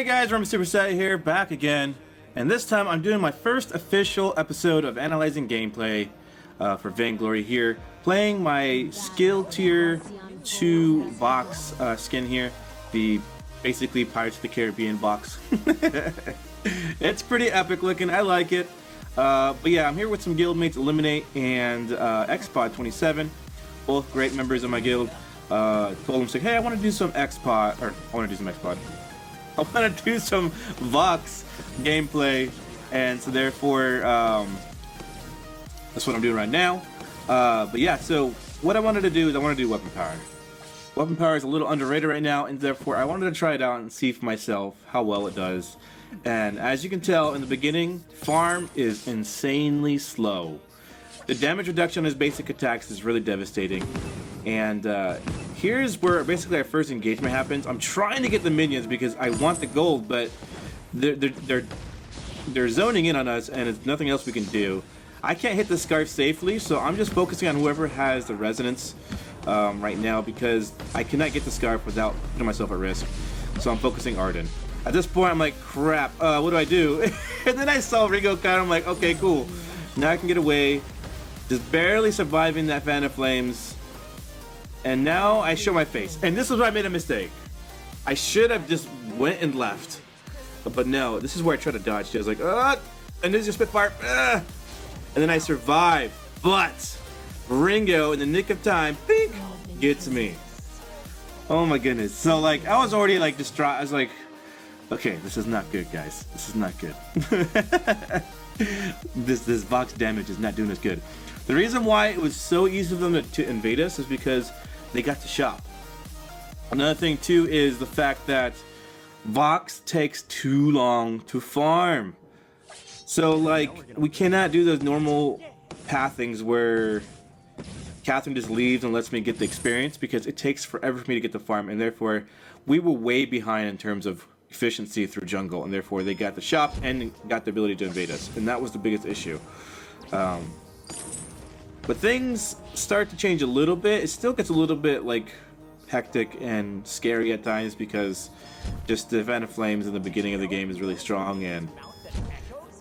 Hey guys, Rumblysuperset here, back again, and this time I'm doing my first official episode of analyzing gameplay for Vainglory here, playing my skill tier 2 box skin here, the basically Pirates of the Caribbean box. It's pretty epic looking, I like it, but yeah, I'm here with some guildmates, Eliminate and Xpod27, both great members of my guild. Told them, say, hey, I want to do some Xpod, or I want to do some Xpod. I want to do some Vox gameplay, and so therefore, that's what I'm doing right now. But yeah, so what I wanted to do is I want to do weapon power. Weapon power is a little underrated right now, and therefore I wanted to try it out and see for myself how well it does. And as you can tell, in the beginning, farm is insanely slow. The damage reduction on his basic attacks is really devastating. And here's where basically our first engagement happens. I'm trying to get the minions because I want the gold, but they're zoning in on us, and there's nothing else we can do. I can't hit the scarf safely, so I'm just focusing on whoever has the resonance right now because I cannot get the scarf without putting myself at risk. So I'm focusing Arden. At this point, I'm like, crap, what do I do? And then I saw Ringo kind of, I'm like, okay, cool. Now I can get away. Just barely surviving that fan of flames. And now I show my face. And this is where I made a mistake. I should have just went and left. But no, this is where I try to dodge. I was like, and there's your Spitfire. And then I survive. But Ringo, in the nick of time, pink, gets me. Oh my goodness. So like, I was already like distraught. I was like, okay, this is not good, guys. This is not good. This box damage is not doing us good. The reason why it was so easy for them to invade us is because they got to shop. Another thing too is the fact that Vox takes too long to farm. So like, we cannot do those normal pathings where Catherine just leaves and lets me get the experience because it takes forever for me to get the farm, and therefore we were way behind in terms of efficiency through jungle, and therefore they got the shop and got the ability to invade us, and that was the biggest issue. But things start to change a little bit. It still gets a little bit like hectic and scary at times because just the Fan of Flames in the beginning of the game is really strong, and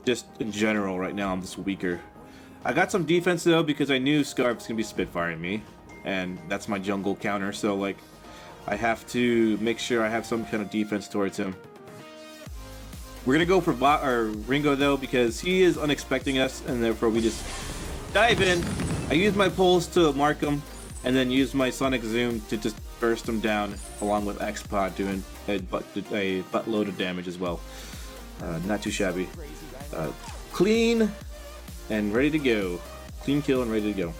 just in general right now I'm just weaker. I got some defense though because I knew Scarf's gonna be Spitfiring me, and that's my jungle counter, so like I have to make sure I have some kind of defense towards him. We're gonna go for Ringo though because he is unexpecting us, and therefore we just dive in. I use my pulse to mark him, and then use my sonic zoom to just burst him down, along with Xpod doing a buttload of damage as well. Not too shabby. Clean and ready to go. Clean kill and ready to go.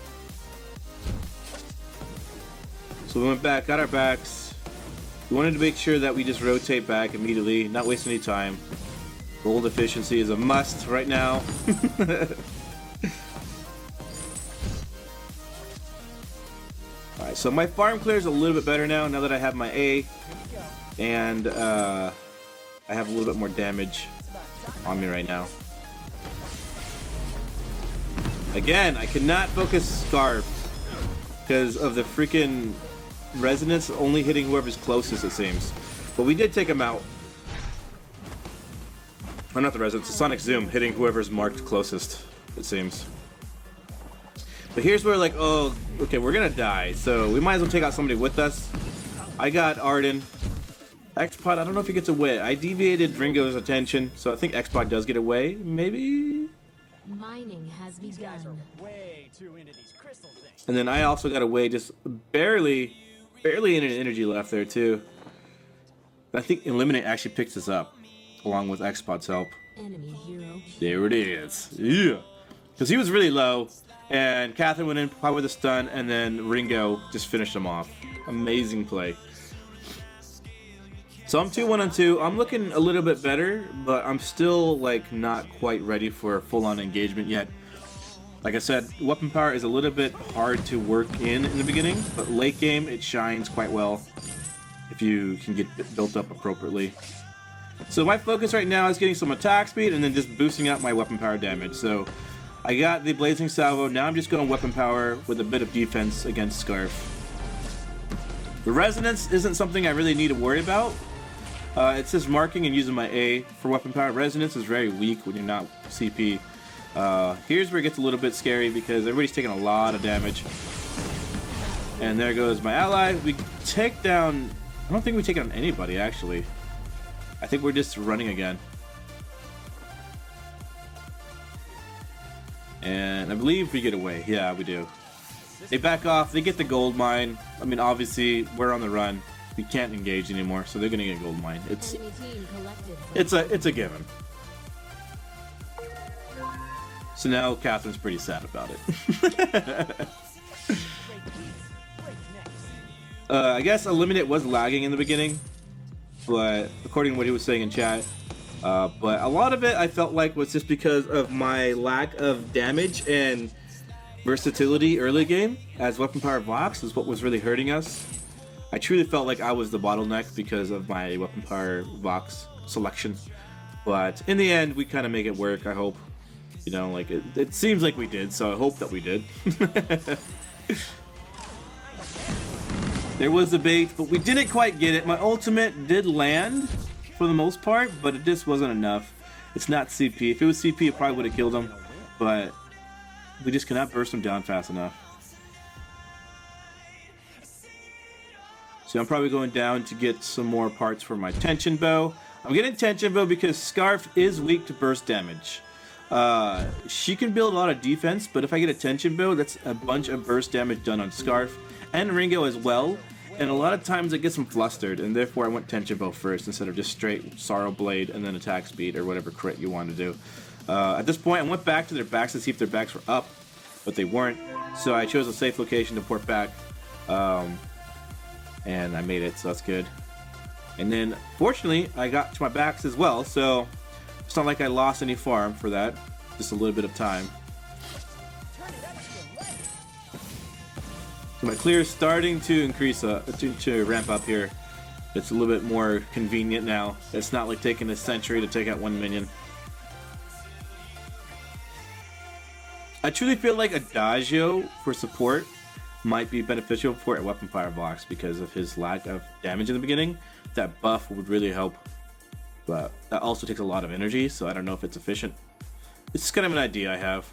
So we went back, got our backs. We wanted to make sure that we just rotate back immediately, not waste any time. Gold efficiency is a must right now. Alright, so my farm clear is a little bit better now that I have my A, and I have a little bit more damage on me right now. Again, I cannot focus Scarf because of the freaking resonance only hitting whoever's closest, it seems. But we did take him out. Or not the resonance, the sonic zoom hitting whoever's marked closest, it seems. But here's where like, oh, okay, we're gonna die, so we might as well take out somebody with us. I got Arden. Xpod, I don't know if he gets away. I deviated Ringo's attention, so I think Xpod does get away, maybe? Mining has begun. And then I also got away, just barely in an energy left there too. I think Eliminate actually picks us up, along with Xpod's help. Enemy hero. There it is. Yeah. Because he was really low, and Catherine went in probably with a stun, and then Ringo just finished him off. Amazing play. So I'm 2-1-2. I'm looking a little bit better, but I'm still like not quite ready for a full-on engagement yet. Like I said, weapon power is a little bit hard to work in the beginning, but late game it shines quite well if you can get built up appropriately. So my focus right now is getting some attack speed and then just boosting up my weapon power damage. So I got the Blazing Salvo, now I'm just going weapon power with a bit of defense against Scarf. The resonance isn't something I really need to worry about. It says marking and using my A for weapon power. Resonance is very weak when you're not CP. Here's where it gets a little bit scary because everybody's taking a lot of damage. And there goes my ally. We take down... I don't think we take down anybody, actually. I think we're just running again. And I believe we get away. Yeah, we do. They back off. They get the gold mine. I mean, obviously, we're on the run. We can't engage anymore, so they're gonna get gold mine. It's a given. So now Catherine's pretty sad about it. I guess Eliminate was lagging in the beginning, but according to what he was saying in chat, but a lot of it I felt like was just because of my lack of damage and versatility early game, as weapon power Vox is what was really hurting us. I truly felt like I was the bottleneck because of my weapon power Vox selection, but in the end we kind of make it work. I hope, you know, like it seems like we did, so I hope that we did. There was a bait, but we didn't quite get it. My ultimate did land for the most part, but it just wasn't enough. It's not CP. If it was CP, it probably would have killed him, but we just cannot burst him down fast enough. So I'm probably going down to get some more parts for my tension bow. I'm getting tension bow because Scarf is weak to burst damage. She can build a lot of defense, but if I get a tension bow, that's a bunch of burst damage done on Scarf and Ringo as well. And a lot of times it gets them flustered, and therefore I went tension bow first instead of just straight Sorrow Blade and then attack speed or whatever crit you want to do. At this point, I went back to their backs to see if their backs were up, but they weren't. So I chose a safe location to port back, and I made it, so that's good. And then, fortunately, I got to my backs as well, so it's not like I lost any farm for that. Just a little bit of time. So my clear is starting to increase, to ramp up here. It's a little bit more convenient now. It's not like taking a century to take out one minion. I truly feel like Adagio for support might be beneficial for a weapon power box because of his lack of damage in the beginning. That buff would really help, but that also takes a lot of energy, so I don't know if it's efficient. It's just kind of an idea I have.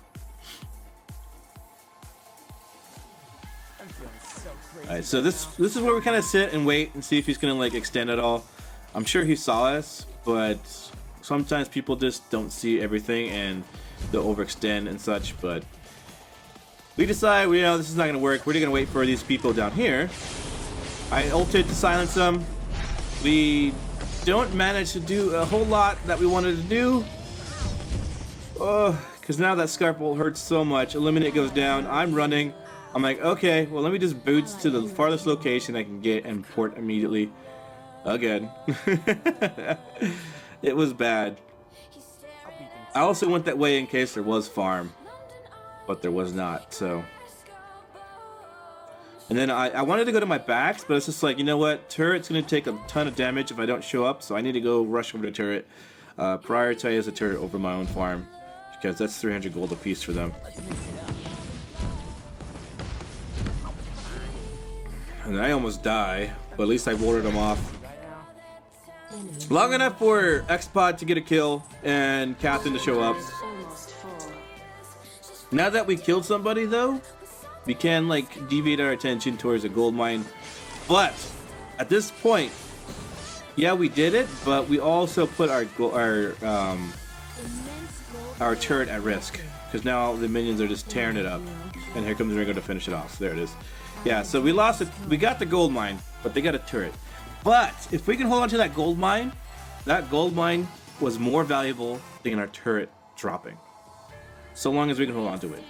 Alright, so this is where we kind of sit and wait and see if he's gonna like extend at all. I'm sure he saw us, but sometimes people just don't see everything and they'll overextend and such. But we decide, you know, this is not gonna work. We're just gonna wait for these people down here. I ulted to silence them. We don't manage to do a whole lot that we wanted to do. Because now that Scarf Bolt hurts so much. Eliminate goes down. I'm running. I'm like, okay, well, let me just boots to the farthest location I can get and port immediately. Again. It was bad. I also went that way in case there was farm, but there was not, so. And then I wanted to go to my backs, but it's just like, you know what? Turret's going to take a ton of damage if I don't show up, so I need to go rush over the turret. Prioritize the turret over my own farm, because that's 300 gold apiece for them. And I almost die, but at least I warded them off. Long enough for X-Pod to get a kill and Captain to show up. Now that we killed somebody though, we can like deviate our attention towards a gold mine. But at this point, yeah, we did it, but we also put our turret at risk, because now the minions are just tearing it up. And here comes Ringo to finish it off. So there it is. Yeah, so we lost it. We got the gold mine, but they got a turret. But if we can hold on to that gold mine was more valuable than our turret dropping. So long as we can hold on to it.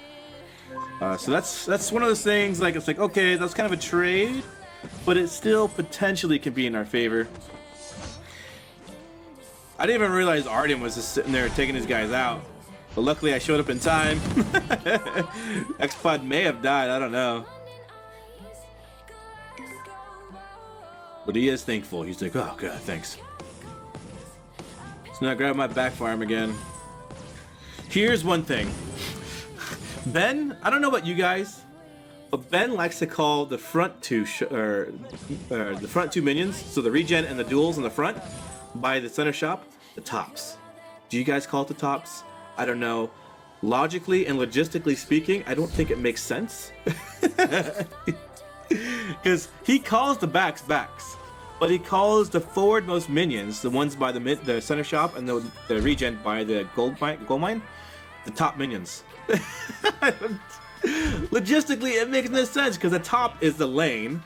So that's one of those things, like, it's like, okay, that's kind of a trade, but it still potentially can be in our favor. I didn't even realize Arden was just sitting there taking his guys out. But luckily I showed up in time. X-Pod may have died, I don't know. But he is thankful. He's like, oh god, thanks. So now I grab my back farm again. Here's one thing. Ben, I don't know about you guys, but Ben likes to call the front two the front two minions, so the regen and the duels in the front, by the center shop, the tops. Do you guys call it the tops? I don't know. Logically and logistically speaking, I don't think it makes sense. Because he calls the backs, but he calls the forwardmost minions, the ones by the center shop and the regen by the gold mine, the top minions. Logistically, it makes no sense because the top is the lane.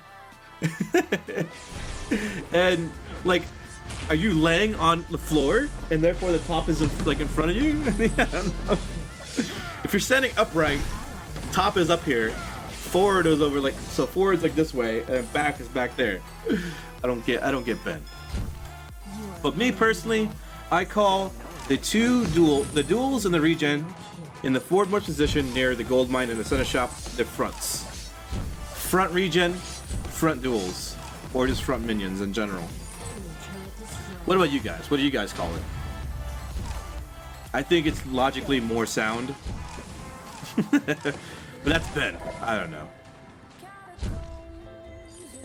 And like, are you laying on the floor and therefore the top is like in front of you? I don't know. If you're standing upright, top is up here, forward is over like, so forward's like this way and back is back there. I don't get Ben. But me personally, I call the duels and the regen in the forwardmost position near the gold mine and the center shop, the fronts. Front regen, front duels, or just front minions in general. What about you guys? What do you guys call it? I think it's logically more sound. But that's Ben. I don't know.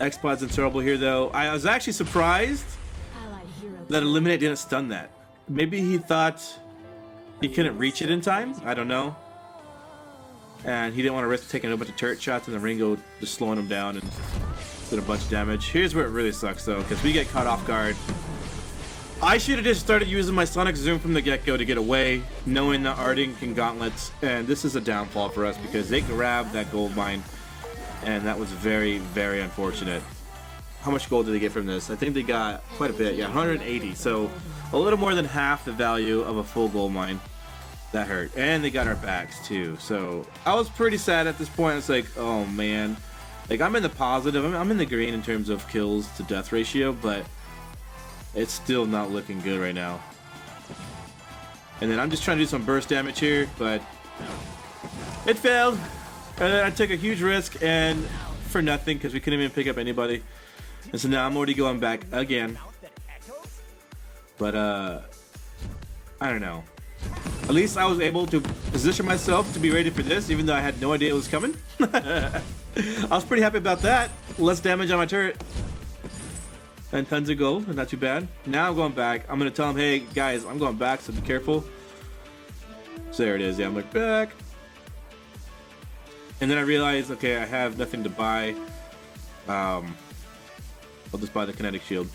X-Pod's in trouble here though. I was actually surprised that Eliminate didn't stun that. Maybe he thought he couldn't reach it in time? I don't know. And he didn't want to risk taking a bunch of turret shots and the Ringo just slowing him down and did a bunch of damage. Here's where it really sucks though, because we get caught off guard. I should have just started using my Sonic Zoom from the get-go to get away, knowing the Arding and Gauntlets, and this is a downfall for us because they grabbed that gold mine, and that was very, very unfortunate. How much gold did they get from this? I think they got quite a bit, yeah, 180, so a little more than half the value of a full gold mine. That hurt, and they got our backs too, so I was pretty sad at this point. It's like, oh man, like I'm in the positive, I'm in the green in terms of kills to death ratio, but it's still not looking good right now. And then I'm just trying to do some burst damage here, but it failed. And then I took a huge risk and for nothing because we couldn't even pick up anybody. And so now I'm already going back again. But I don't know. At least I was able to position myself to be ready for this, even though I had no idea it was coming. I was pretty happy about that. Less damage on my turret. And tons of gold, not too bad. Now I'm going back. I'm gonna tell them, hey guys, I'm going back, so be careful. So there it is. Yeah, I'm like back. And then I realized, okay, I have nothing to buy. I'll just buy the kinetic shield.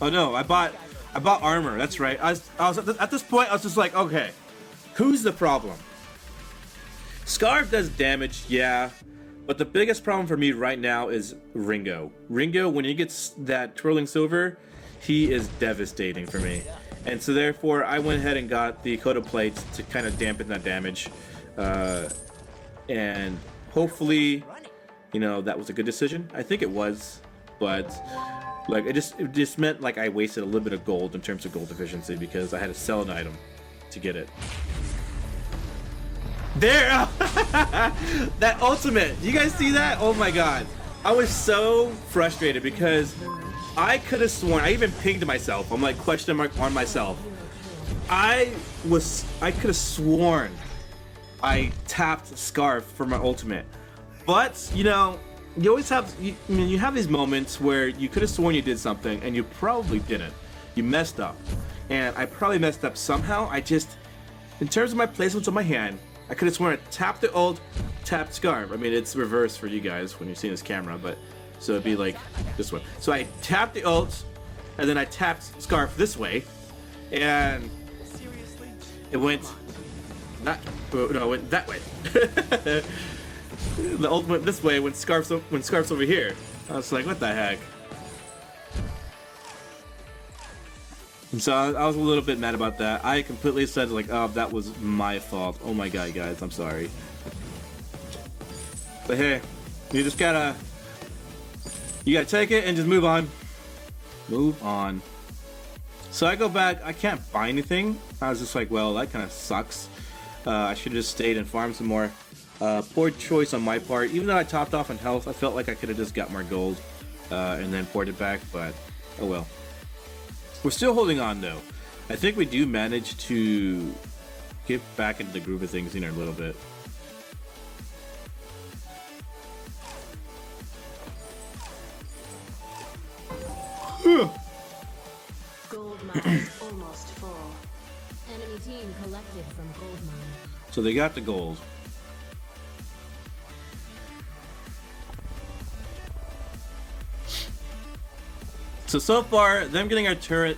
Oh no, I bought armor. That's right. I was at this point. I was just like, okay, who's the problem? Scarf does damage, yeah. But the biggest problem for me right now is Ringo. Ringo, when he gets that twirling silver, he is devastating for me. And so therefore, I went ahead and got the Coda plates to kind of dampen that damage. And hopefully, you know, that was a good decision. I think it was, but like it just meant like I wasted a little bit of gold in terms of gold efficiency because I had to sell an item to get it. There! That ultimate! You guys see that? Oh my god. I was so frustrated because I could have sworn, I even pinged myself. I'm like question mark on myself. I could have sworn I tapped Scarf for my ultimate. But, you know, you always have, you have these moments where you could have sworn you did something and you probably didn't. You messed up. And I probably messed up somehow. I just, in terms of my placements on my hand, I could have sworn I tapped the ult, tapped Scarf. I mean, it's reverse for you guys when you're seeing this camera, but so it'd be like this one. So I tapped the ult, and then I tapped Scarf this way, and it went that. No, it went that way. The ult went this way when Scarf's over here. I was like, what the heck? And so I was a little bit mad about that. I completely said like, oh, that was my fault. Oh my god, guys, I'm sorry. But hey, you gotta take it and just move on. Move on. So I go back, I can't buy anything. I was just like, well, that kind of sucks. I should have just stayed and farmed some more. Poor choice on my part. Even though I topped off on health, I felt like I could have just got more gold and then poured it back, but oh well. We're still holding on though. I think we do manage to get back into the groove of things in a little bit. Gold mine. Almost full. Enemy team collected from gold mine. So they got the gold. So far, them getting our turret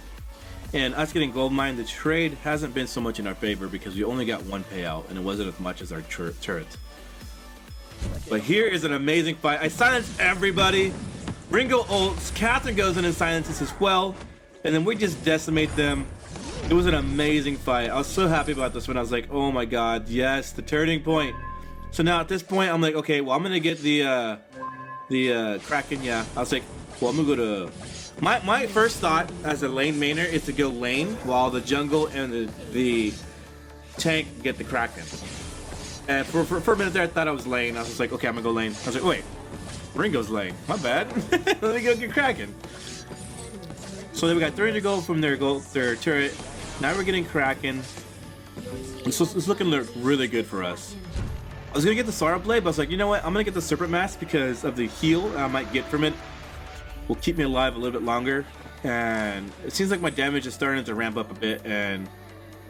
and us getting gold mine, the trade hasn't been so much in our favor because we only got one payout and it wasn't as much as our turret. But here is an amazing fight. I silenced everybody. Ringo ults, Catherine goes in and silences as well, and then we just decimate them. It was an amazing fight. I was so happy about this one. I was like, oh my god, yes, the turning point. So now at this point, I'm like, okay, well, I'm gonna get the Kraken. Yeah, I was like, well, I'm gonna go to. My first thought as a lane mainer is to go lane while the jungle and the tank get the Kraken. And for a minute there, I thought I was lane. I was like, okay, I'm gonna go lane. I was like, wait, Ringo's lane. My bad. Let me go get Kraken. So then we got 300 gold from their turret. Now we're getting Kraken. It's looking really good for us. I was gonna get the Sorrow Blade, but I was like, you know what? I'm gonna get the Serpent Mask because of the heal I might get from it. Will keep me alive a little bit longer. And it seems like my damage is starting to ramp up a bit, and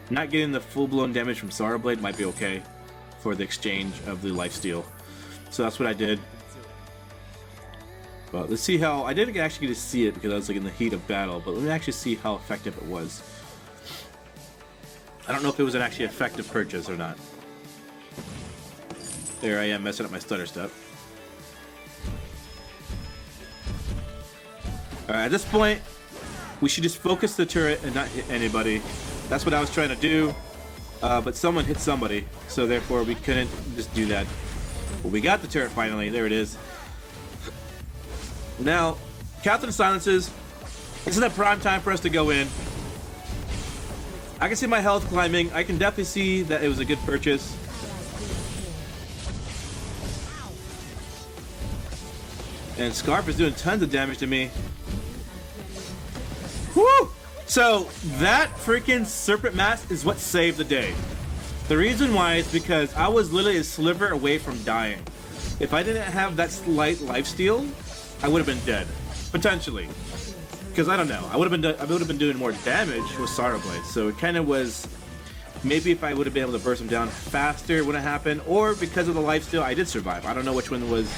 not getting the full-blown damage from Sorrow Blade might be okay for the exchange of the lifesteal. So that's what I did. But let's see how. I didn't actually get to see it because I was like in the heat of battle, but let me actually see how effective it was. I don't know if it was an actually effective purchase or not. There I am messing up my stutter step. Alright, at this point, we should just focus the turret and not hit anybody. That's what I was trying to do, but someone hit somebody, so therefore we couldn't just do that. Well, we got the turret finally. There it is. Now, Catherine silences. This is the prime time for us to go in. I can see my health climbing. I can definitely see that it was a good purchase. And Scarf is doing tons of damage to me. Woo! So that freaking Serpent Mask is what saved the day. The reason why is because I was literally a sliver away from dying. If I didn't have that slight lifesteal, I would have been dead, potentially. Because I don't know, I would have been doing more damage with Sorrow Blade. So it kind of was. Maybe if I would have been able to burst him down faster, it wouldn't happen. Or because of the lifesteal, I did survive. I don't know which one was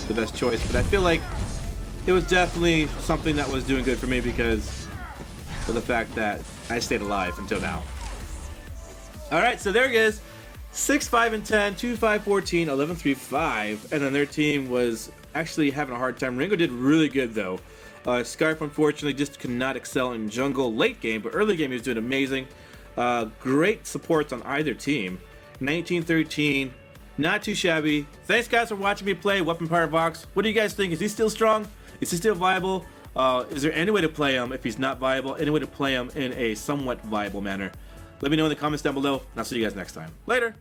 the best choice, but I feel like it was definitely something that was doing good for me because of the fact that I stayed alive until now. All right, so there it is. 6, 5, and 10, 2, 5, 14, 11, 3, 5, and then their team was actually having a hard time. Ringo did really good though. Scarf unfortunately just could not excel in jungle late game, but early game he was doing amazing. Great supports on either team. 19-13, not too shabby. Thanks guys for watching me play Weapon Power Box. What do you guys think? Is he still strong? Is he still viable? Is there any way to play him if he's not viable? Any way to play him in a somewhat viable manner? Let me know in the comments down below, and I'll see you guys next time. Later!